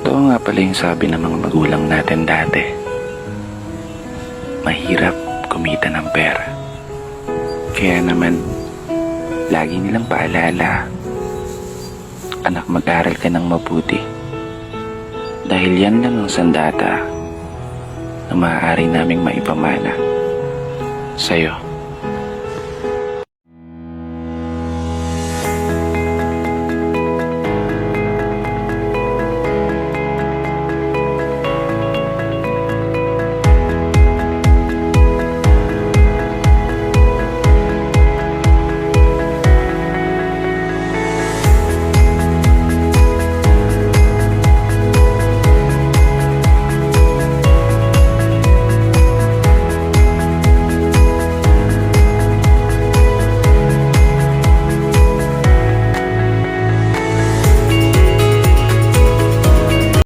Totoo nga pala yung sabi ng mga magulang natin dati. Mahirap kumita ng pera. Kaya naman, lagi nilang paalala, anak, mag-aral ka ng mabuti. Dahil yan lang ang sandata na maaari naming maipamana sa'yo.